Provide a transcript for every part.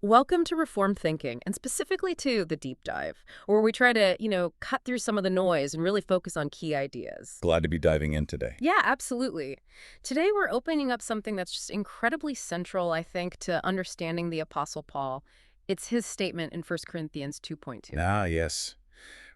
Welcome to Reformed Thinking, and specifically to the deep dive, where we try to, cut through some of the noise and really focus on key ideas. Glad to be diving in today. Yeah, absolutely. Today we're opening up something that's just incredibly central, I think, to understanding the Apostle Paul. It's his statement in 1 Corinthians 2:2. Ah, yes.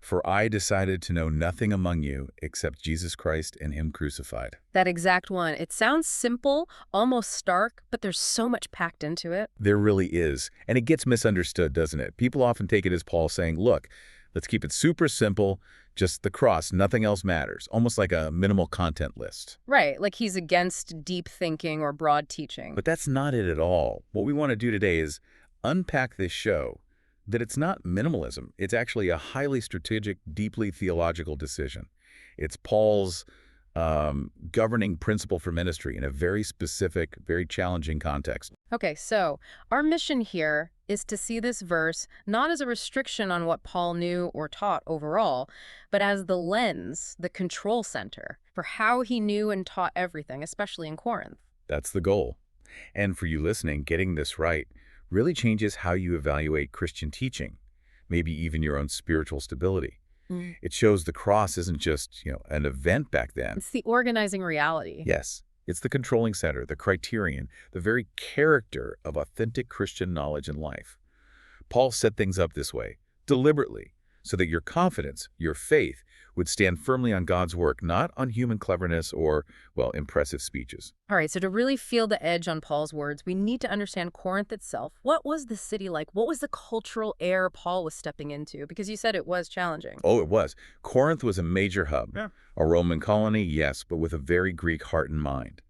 For I decided to know nothing among you except Jesus Christ and him crucified. That exact one. It sounds simple, almost stark, but there's so much packed into it. There really is. And it gets misunderstood, doesn't it? People often take it as Paul saying, look, let's keep it super simple, just the cross, nothing else matters. Almost like a minimal content list. Right, like he's against deep thinking or broad teaching. But that's not it at all. What we want to do today is unpack this show that it's not minimalism. It's actually a highly strategic, deeply theological decision. It's Paul's governing principle for ministry in a very specific, very challenging context. Okay, so our mission here is to see this verse not as a restriction on what Paul knew or taught overall, but as the lens, the control center for how he knew and taught everything, especially in Corinth. That's the goal. And for you listening, getting this right really changes how you evaluate Christian teaching, maybe even your own spiritual stability. It shows the cross isn't just, an event back then. It's the organizing reality. Yes, it's the controlling center, the criterion, the very character of authentic Christian knowledge and life. Paul set things up this way, deliberately, so that your confidence, your faith, would stand firmly on God's work, not on human cleverness or, impressive speeches. All right, so to really feel the edge on Paul's words, we need to understand Corinth itself. What was the city like? What was the cultural air Paul was stepping into? Because you said it was challenging. Oh, it was. Corinth was a major hub. Yeah. A Roman colony, yes, but with a very Greek heart and mind.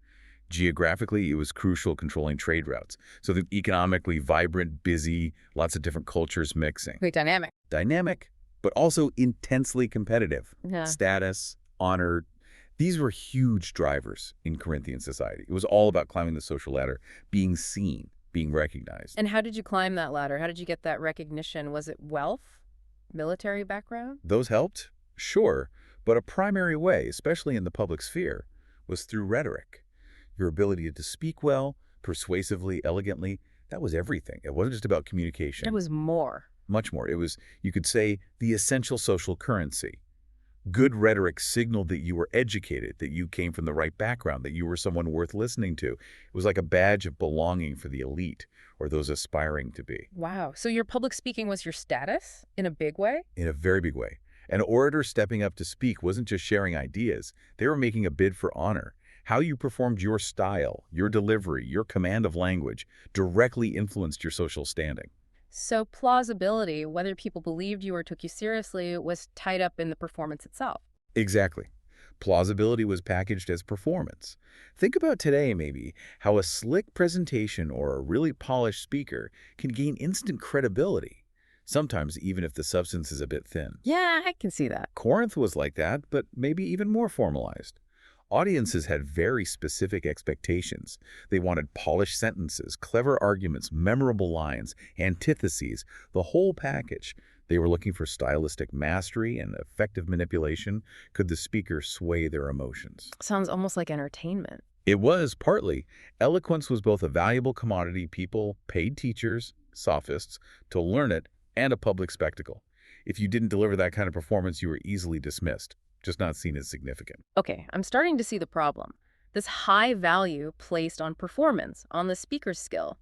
Geographically, it was crucial, controlling trade routes. So the economically vibrant, busy, lots of different cultures mixing. Great dynamic. Dynamic, but also intensely competitive. Yeah. Status, honor, these were huge drivers in Corinthian society. It was all about climbing the social ladder, being seen, being recognized. And how did you climb that ladder? How did you get that recognition? Was it wealth? Military background? Those helped? Sure. But a primary way, especially in the public sphere, was through rhetoric. Your ability to speak well, persuasively, elegantly, that was everything. It wasn't just about communication. It was more. Much more. It was, you could say, the essential social currency. Good rhetoric signaled that you were educated, that you came from the right background, that you were someone worth listening to. It was like a badge of belonging for the elite or those aspiring to be. Wow. So your public speaking was your status in a big way? In a very big way. An orator stepping up to speak wasn't just sharing ideas. They were making a bid for honor. How you performed your style, your delivery, your command of language directly influenced your social standing. So plausibility, whether people believed you or took you seriously, was tied up in the performance itself. Exactly. Plausibility was packaged as performance. Think about today, maybe, how a slick presentation or a really polished speaker can gain instant credibility, sometimes even if the substance is a bit thin. Yeah, I can see that. Corinth was like that, but maybe even more formalized. Audiences had very specific expectations. They wanted polished sentences, clever arguments, memorable lines, antitheses, the whole package. They were looking for stylistic mastery and effective manipulation. Could the speaker sway their emotions? Sounds almost like entertainment. It was, partly. Eloquence was both a valuable commodity. People paid teachers, sophists, to learn it, and a public spectacle. If you didn't deliver that kind of performance, you were easily dismissed. Just not seen as significant. Okay, I'm starting to see the problem. This high value placed on performance, on the speaker's skill,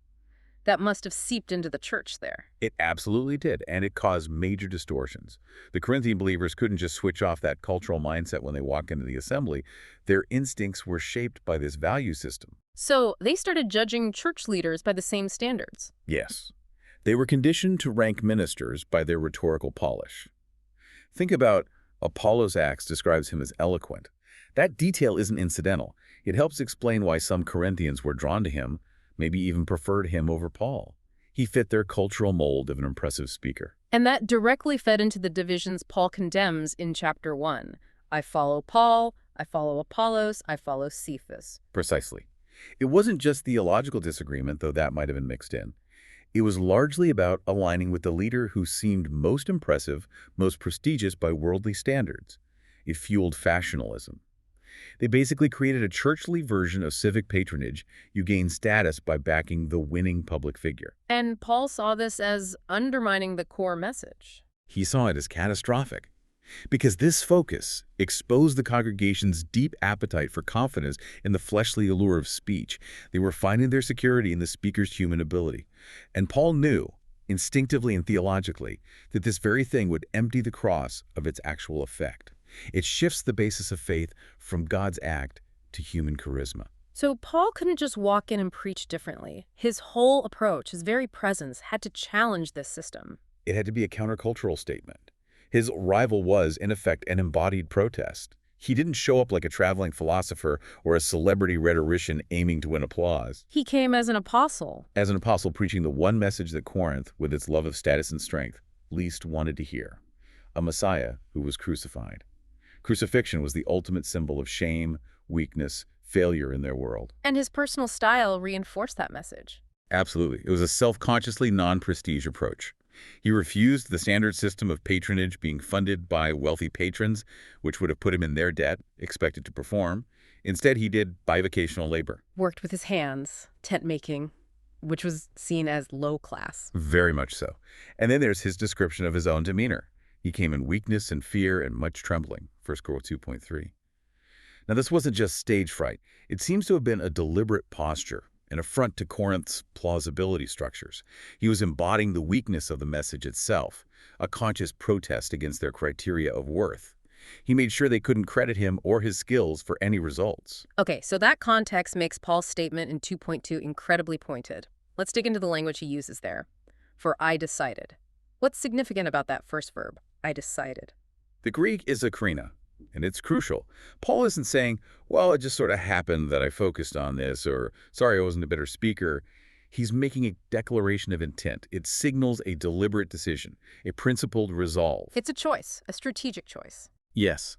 that must have seeped into the church there. It absolutely did, and it caused major distortions. The Corinthian believers couldn't just switch off that cultural mindset when they walked into the assembly. Their instincts were shaped by this value system. So they started judging church leaders by the same standards. Yes. They were conditioned to rank ministers by their rhetorical polish. Think about Apollos' Acts describes him as eloquent. That detail isn't incidental. It helps explain why some Corinthians were drawn to him, maybe even preferred him over Paul. He fit their cultural mold of an impressive speaker. And that directly fed into the divisions Paul condemns in chapter 1. I follow Paul, I follow Apollos, I follow Cephas. Precisely. It wasn't just theological disagreement, though that might have been mixed in. It was largely about aligning with the leader who seemed most impressive, most prestigious by worldly standards. It fueled fashionalism. They basically created a churchly version of civic patronage. You gain status by backing the winning public figure. And Paul saw this as undermining the core message. He saw it as catastrophic, because this focus exposed the congregation's deep appetite for confidence in the fleshly allure of speech. They were finding their security in the speaker's human ability. And Paul knew, instinctively and theologically, that this very thing would empty the cross of its actual effect. It shifts the basis of faith from God's act to human charisma. So Paul couldn't just walk in and preach differently. His whole approach, his very presence, had to challenge this system. It had to be a countercultural statement. His arrival was, in effect, an embodied protest. He didn't show up like a traveling philosopher or a celebrity rhetorician aiming to win applause. He came as an apostle. As an apostle preaching the one message that Corinth, with its love of status and strength, least wanted to hear: a Messiah who was crucified. Crucifixion was the ultimate symbol of shame, weakness, failure in their world. And his personal style reinforced that message. Absolutely. It was a self-consciously non-prestige approach. He refused the standard system of patronage being funded by wealthy patrons, which would have put him in their debt, expected to perform. Instead, he did bivocational labor. Worked with his hands, tent making, which was seen as low class. Very much so. And then there's his description of his own demeanor. He came in weakness and fear and much trembling, 1 Cor 2.3. Now, this wasn't just stage fright. It seems to have been a deliberate posture, an affront to Corinth's plausibility structures. He was embodying the weakness of the message itself, a conscious protest against their criteria of worth. He made sure they couldn't credit him or his skills for any results. Okay, so that context makes Paul's statement in 2.2 incredibly pointed. Let's dig into the language he uses there. For I decided. What's significant about that first verb, I decided? The Greek is eckrina, and it's crucial. Paul isn't saying, well, it just sort of happened that I focused on this, or sorry, I wasn't a better speaker. He's making a declaration of intent. It signals a deliberate decision, a principled resolve. It's a choice, a strategic choice. Yes.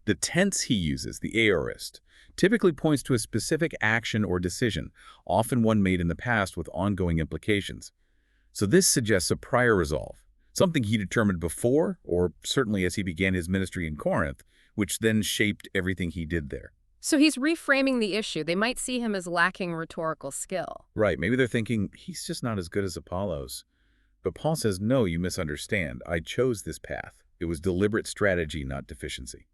The tense he uses, the aorist, typically points to a specific action or decision, often one made in the past with ongoing implications. So this suggests a prior resolve, something he determined before, or certainly as he began his ministry in Corinth, which then shaped everything he did there. So he's reframing the issue. They might see him as lacking rhetorical skill. Right, maybe they're thinking, he's just not as good as Apollos. But Paul says, no, you misunderstand. I chose this path. It was deliberate strategy, not deficiency.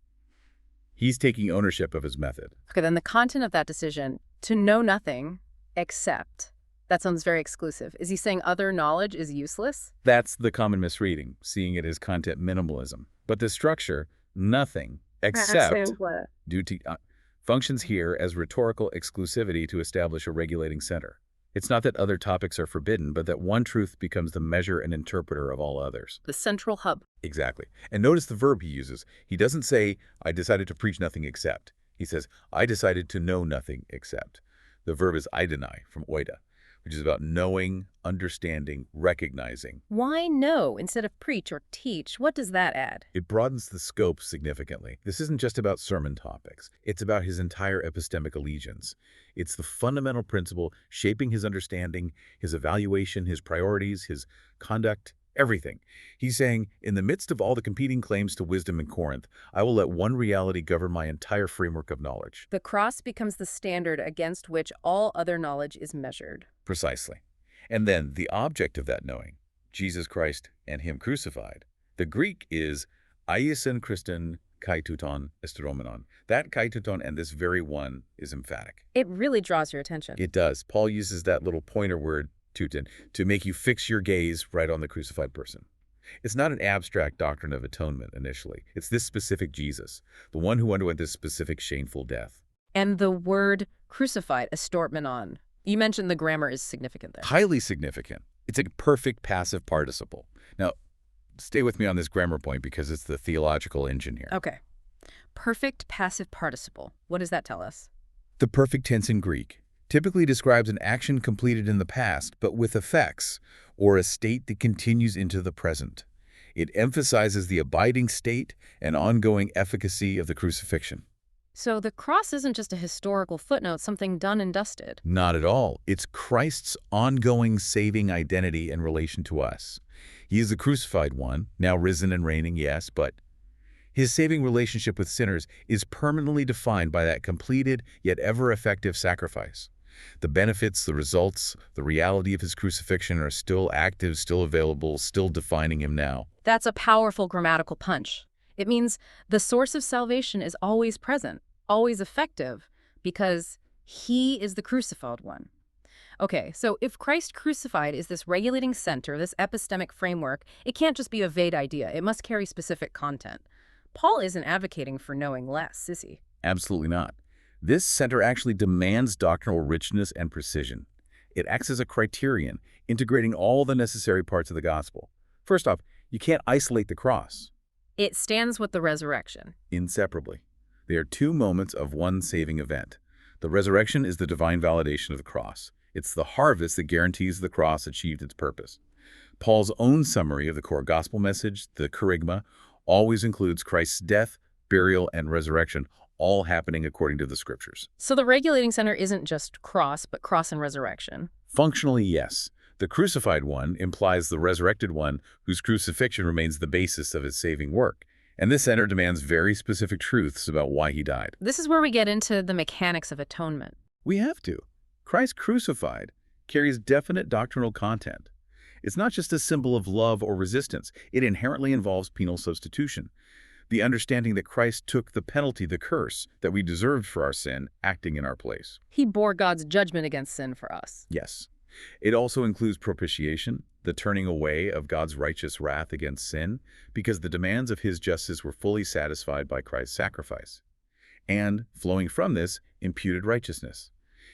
He's taking ownership of his method. Okay, then the content of that decision, to know nothing except, that sounds very exclusive. Is he saying other knowledge is useless? That's the common misreading, seeing it as content minimalism. But the structure, nothing except, due to, functions here as rhetorical exclusivity to establish a regulating center. It's not that other topics are forbidden, but that one truth becomes the measure and interpreter of all others. The central hub. Exactly. And notice the verb he uses. He doesn't say, I decided to preach nothing except. He says, I decided to know nothing except. The verb is eidenai, from oida, which is about knowing, understanding, recognizing. Why know instead of preach or teach? What does that add? It broadens the scope significantly. This isn't just about sermon topics. It's about his entire epistemic allegiance. It's the fundamental principle shaping his understanding, his evaluation, his priorities, his conduct, everything. He's saying, in the midst of all the competing claims to wisdom in Corinth, I will let one reality govern my entire framework of knowledge. The cross becomes the standard against which all other knowledge is measured. Precisely. And then the object of that knowing, Jesus Christ and him crucified. The Greek is aiesin Christon kaituton estromenon. That kaituton and this very one is emphatic. It really draws your attention. It does. Paul uses that little pointer word, tuton, to make you fix your gaze right on the crucified person. It's not an abstract doctrine of atonement initially. It's this specific Jesus, the one who underwent this specific shameful death. And the word crucified, estortmenon. You mentioned the grammar is significant there. Highly significant. It's a perfect passive participle. Now, stay with me on this grammar point because it's the theological engine here. Okay. Perfect passive participle. What does that tell us? The perfect tense in Greek typically describes an action completed in the past but with effects, or a state that continues into the present. It emphasizes the abiding state and ongoing efficacy of the crucifixion. So the cross isn't just a historical footnote, something done and dusted. Not at all. It's Christ's ongoing saving identity in relation to us. He is the crucified one, now risen and reigning, yes, but His saving relationship with sinners is permanently defined by that completed yet ever-effective sacrifice. The benefits, the results, the reality of his crucifixion are still active, still available, still defining him now. That's a powerful grammatical punch. It means the source of salvation is always present, always effective, because he is the crucified one. Okay, so if Christ crucified is this regulating center, this epistemic framework, it can't just be a vague idea. It must carry specific content. Paul isn't advocating for knowing less, is he? Absolutely not. This center actually demands doctrinal richness and precision. It acts as a criterion, integrating all the necessary parts of the gospel. First off, you can't isolate the cross. It stands with the resurrection. Inseparably. They are two moments of one saving event. The resurrection is the divine validation of the cross. It's the harvest that guarantees the cross achieved its purpose. Paul's own summary of the core gospel message, the kerygma, always includes Christ's death, burial, and resurrection, all happening according to the scriptures. So the regulating center isn't just cross, but cross and resurrection. Functionally, yes. The crucified one implies the resurrected one whose crucifixion remains the basis of his saving work. And this center demands very specific truths about why he died. This is where we get into the mechanics of atonement. We have to. Christ crucified carries definite doctrinal content. It's not just a symbol of love or resistance. It inherently involves penal substitution. The understanding that Christ took the penalty, the curse, that we deserved for our sin, acting in our place. He bore God's judgment against sin for us. Yes. It also includes propitiation, the turning away of God's righteous wrath against sin, because the demands of his justice were fully satisfied by Christ's sacrifice. And, flowing from this, imputed righteousness.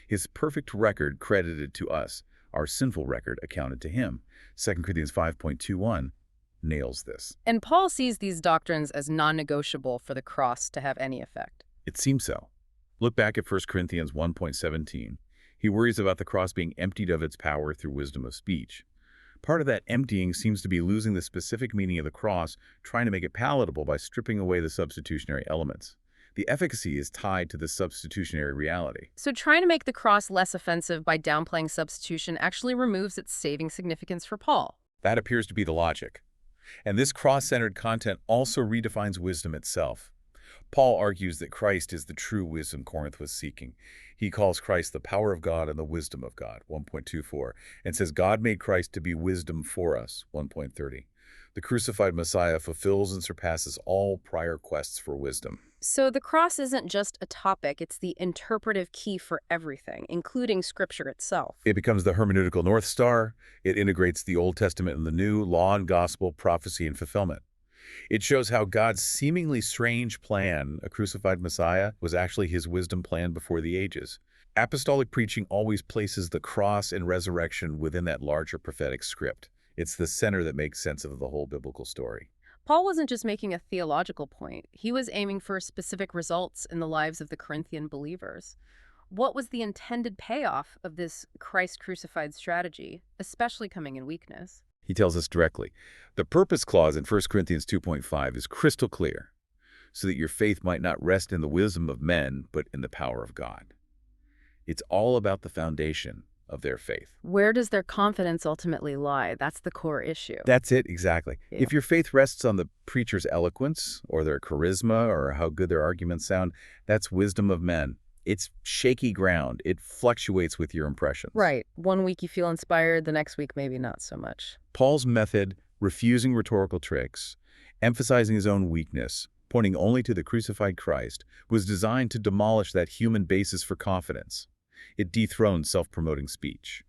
His perfect record credited to us, our sinful record accounted to him. 2 Corinthians 5.21 nails this. And Paul sees these doctrines as non-negotiable for the cross to have any effect. It seems so. Look back at 1 Corinthians 1.17. He worries about the cross being emptied of its power through wisdom of speech. Part of that emptying seems to be losing the specific meaning of the cross, trying to make it palatable by stripping away the substitutionary elements. The efficacy is tied to the substitutionary reality. So trying to make the cross less offensive by downplaying substitution actually removes its saving significance for Paul. That appears to be the logic. And this cross-centered content also redefines wisdom itself. Paul argues that Christ is the true wisdom Corinth was seeking. He calls Christ the power of God and the wisdom of God, 1.24, and says God made Christ to be wisdom for us, 1.30. The crucified Messiah fulfills and surpasses all prior quests for wisdom. So the cross isn't just a topic, it's the interpretive key for everything, including Scripture itself. It becomes the hermeneutical North Star. It integrates the Old Testament and the New, law and gospel, prophecy and fulfillment. It shows how God's seemingly strange plan, a crucified Messiah, was actually his wisdom plan before the ages. Apostolic preaching always places the cross and resurrection within that larger prophetic script. It's the center that makes sense of the whole biblical story. Paul wasn't just making a theological point. He was aiming for specific results in the lives of the Corinthian believers. What was the intended payoff of this Christ crucified strategy, especially coming in weakness? He tells us directly. The purpose clause in 1 Corinthians 2.5 is crystal clear, so that your faith might not rest in the wisdom of men, but in the power of God. It's all about the foundation of their faith. Where does their confidence ultimately lie? That's the core issue. That's it, exactly. Yeah. If your faith rests on the preacher's eloquence or their charisma or how good their arguments sound, that's wisdom of men. It's shaky ground. It fluctuates with your impressions. Right. One week you feel inspired, the next week maybe not so much. Paul's method, refusing rhetorical tricks, emphasizing his own weakness, pointing only to the crucified Christ, was designed to demolish that human basis for confidence. It dethrones self-promoting speech.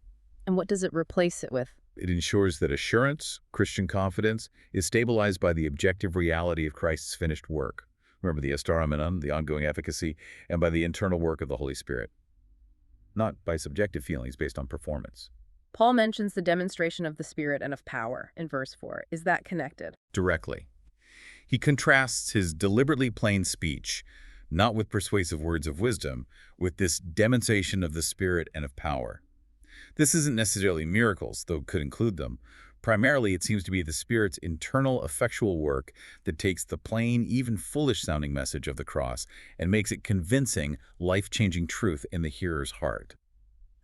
And what does it replace it with? It ensures that assurance, Christian confidence, is stabilized by the objective reality of Christ's finished work. Remember the estaramenon, the ongoing efficacy, and by the internal work of the Holy Spirit. Not by subjective feelings based on performance. Paul mentions the demonstration of the Spirit and of power in verse 4. Is that connected? Directly. He contrasts his deliberately plain speech, not with persuasive words of wisdom, with this demonstration of the Spirit and of power. This isn't necessarily miracles, though could include them. Primarily, it seems to be the Spirit's internal effectual work that takes the plain, even foolish-sounding message of the cross and makes it convincing, life-changing truth in the hearer's heart.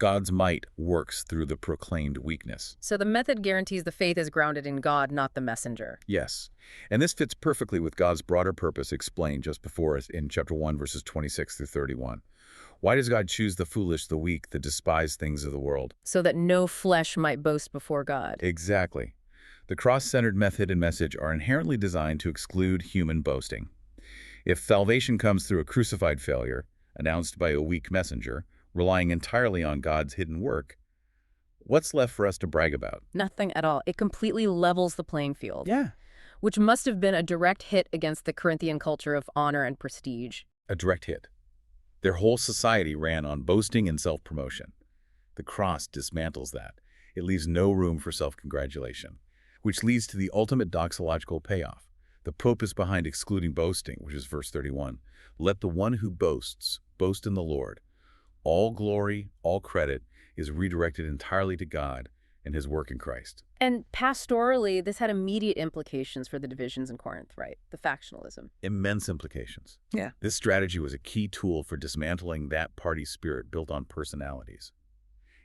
God's might works through the proclaimed weakness. So the method guarantees the faith is grounded in God, not the messenger. Yes, and this fits perfectly with God's broader purpose explained just before us in chapter 1, verses 26 through 31. Why does God choose the foolish, the weak, the despised things of the world? So that no flesh might boast before God. Exactly. The cross-centered method and message are inherently designed to exclude human boasting. If salvation comes through a crucified failure, announced by a weak messenger, relying entirely on God's hidden work, what's left for us to brag about? Nothing at all. It completely levels the playing field. Yeah. Which must have been a direct hit against the Corinthian culture of honor and prestige. A direct hit. Their whole society ran on boasting and self-promotion. The cross dismantles that. It leaves no room for self-congratulation, which leads to the ultimate doxological payoff. The purpose behind excluding boasting, which is verse 31. Let the one who boasts boast in the Lord. All glory, all credit is redirected entirely to God and his work in Christ. And pastorally, this had immediate implications for the divisions in Corinth, right? The factionalism. Immense implications. Yeah. This strategy was a key tool for dismantling that party spirit built on personalities.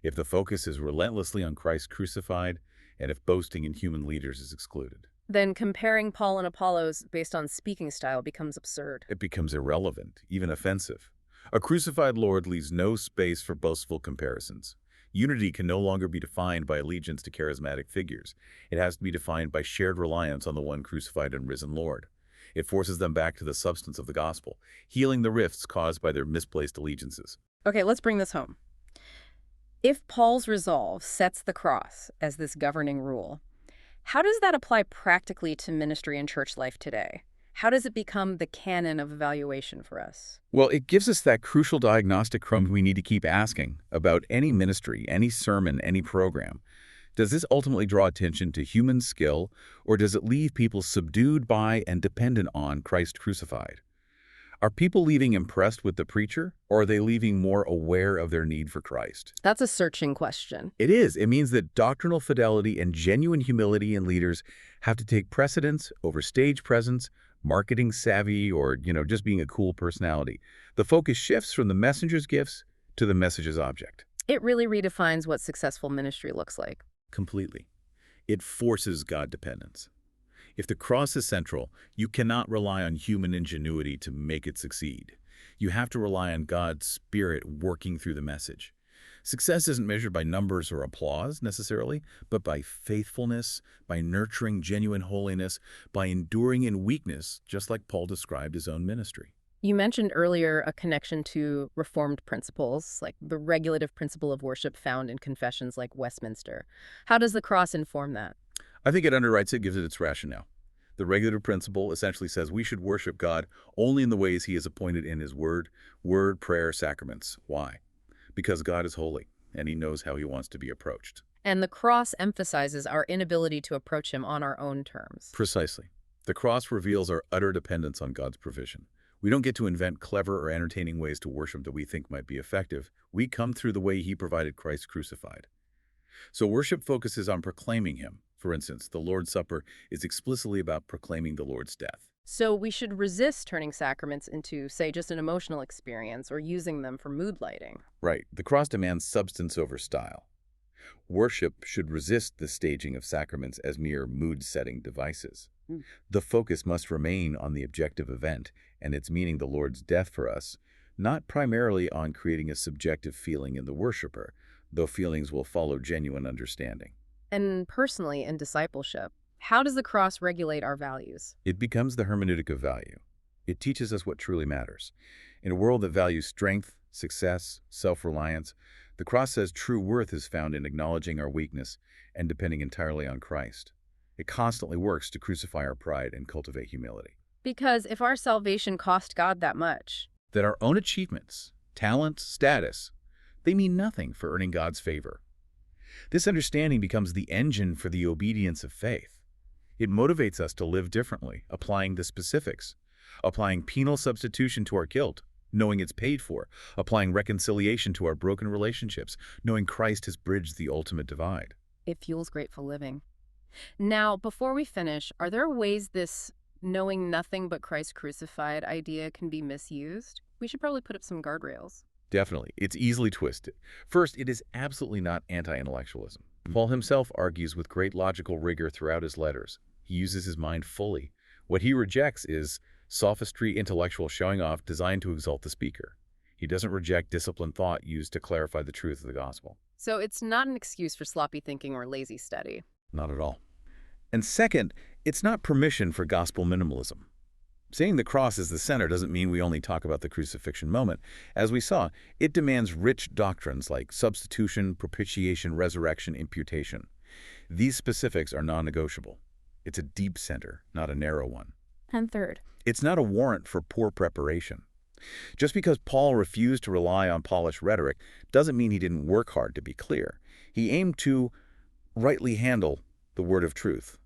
If the focus is relentlessly on Christ crucified, and if boasting in human leaders is excluded, then comparing Paul and Apollos based on speaking style becomes absurd. it becomes irrelevant, even offensive. A crucified Lord leaves no space for boastful comparisons. Unity can no longer be defined by allegiance to charismatic figures. It has to be defined by shared reliance on the one crucified and risen Lord. It forces them back to the substance of the gospel, healing the rifts caused by their misplaced allegiances. Okay, let's bring this home. If Paul's resolve sets the cross as this governing rule, how does that apply practically to ministry and church life today? How does it become the canon of evaluation for us? Well, it gives us that crucial diagnostic crumb we need to keep asking about any ministry, any sermon, any program. Does this ultimately draw attention to human skill, or does it leave people subdued by and dependent on Christ crucified? Are people leaving impressed with the preacher, or are they leaving more aware of their need for Christ? That's a searching question. It is. It means that doctrinal fidelity and genuine humility in leaders have to take precedence over stage presence, marketing savvy, or, just being a cool personality. The focus shifts from the messenger's gifts to the message's object. It really redefines what successful ministry looks like. Completely. It forces God dependence. If the cross is central, you cannot rely on human ingenuity to make it succeed. You have to rely on God's Spirit working through the message. Success isn't measured by numbers or applause, necessarily, but by faithfulness, by nurturing genuine holiness, by enduring in weakness, just like Paul described his own ministry. You mentioned earlier a connection to Reformed principles, like the regulative principle of worship found in confessions like Westminster. How does the cross inform that? I think it underwrites it, gives it its rationale. The regulative principle essentially says we should worship God only in the ways he has appointed in his word, prayer, sacraments. Why? Because God is holy, and he knows how he wants to be approached. And the cross emphasizes our inability to approach him on our own terms. Precisely. The cross reveals our utter dependence on God's provision. We don't get to invent clever or entertaining ways to worship that we think might be effective. We come through the way he provided Christ crucified. So worship focuses on proclaiming him. For instance, the Lord's Supper is explicitly about proclaiming the Lord's death. So we should resist turning sacraments into, say, just an emotional experience or using them for mood lighting. Right. The cross demands substance over style. Worship should resist the staging of sacraments as mere mood-setting devices. The focus must remain on the objective event and its meaning, the Lord's death for us, not primarily on creating a subjective feeling in the worshiper, though feelings will follow genuine understanding. And personally, in discipleship, how does the cross regulate our values? It becomes the hermeneutic of value. It teaches us what truly matters. In a world that values strength, success, self-reliance, the cross says true worth is found in acknowledging our weakness and depending entirely on Christ. It constantly works to crucify our pride and cultivate humility. Because if our salvation cost God that much, That our own achievements, talent, status, they mean nothing for earning God's favor. This understanding becomes the engine for the obedience of faith. It motivates us to live differently, applying the specifics, applying penal substitution to our guilt, knowing it's paid for, applying reconciliation to our broken relationships, knowing Christ has bridged the ultimate divide. it fuels grateful living. Now, before we finish, are there ways this knowing nothing but Christ crucified idea can be misused? We should probably put up some guardrails. Definitely. It's easily twisted. First, it is absolutely not anti-intellectualism. Paul himself argues with great logical rigor throughout his letters. He uses his mind fully. What he rejects is sophistry, intellectual showing off designed to exalt the speaker. He doesn't reject disciplined thought used to clarify the truth of the gospel. So it's not an excuse for sloppy thinking or lazy study. Not at all. And second, it's not permission for gospel minimalism. Saying the cross is the center doesn't mean we only talk about the crucifixion moment. As we saw, it demands rich doctrines like substitution, propitiation, resurrection, imputation. These specifics are non-negotiable. It's a deep center, not a narrow one. And third, it's not a warrant for poor preparation. Just because Paul refused to rely on polished rhetoric doesn't mean he didn't work hard to be clear. He aimed to rightly handle the word of truth.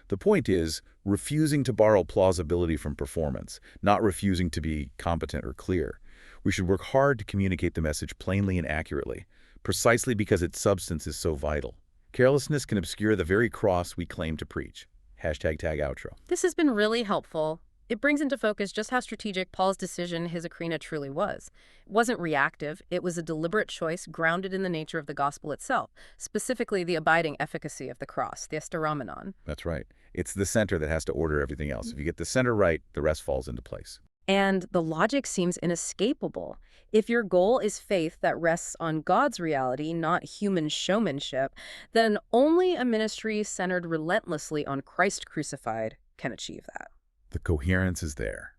The point is refusing to borrow plausibility from performance, not refusing to be competent or clear. We should work hard to communicate the message plainly and accurately, precisely because its substance is so vital. Carelessness can obscure the very cross we claim to preach. #tag outro. This has been really helpful. It brings into focus just how strategic Paul's decision, his eckrina, truly was. It wasn't reactive. It was a deliberate choice grounded in the nature of the gospel itself, specifically the abiding efficacy of the cross, the esteramenon. That's right. It's the center that has to order everything else. If you get the center right, the rest falls into place. And the logic seems inescapable. If your goal is faith that rests on God's reality, not human showmanship, then only a ministry centered relentlessly on Christ crucified can achieve that. The coherence is there.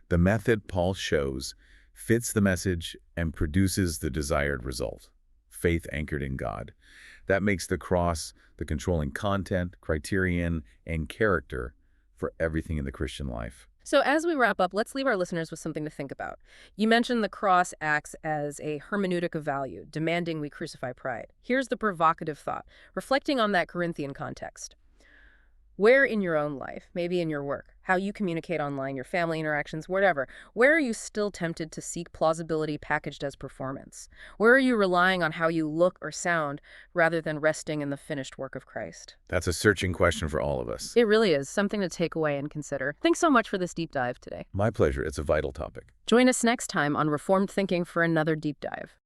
The method Paul shows fits the message and produces the desired result, faith anchored in God. That makes the cross the controlling content, criterion, and character for everything in the Christian life. So as we wrap up, let's leave our listeners with something to think about. You mentioned the cross acts as a hermeneutic of value, demanding we crucify pride. Here's the provocative thought, reflecting on that Corinthian context. Where in your own life, maybe in your work, how you communicate online, your family interactions, whatever, where are you still tempted to seek plausibility packaged as performance? Where are you relying on how you look or sound rather than resting in the finished work of Christ? That's a searching question for all of us. It really is, something to take away and consider. Thanks so much for this deep dive today. My pleasure. It's a vital topic. Join us next time on Reformed Thinking for another deep dive.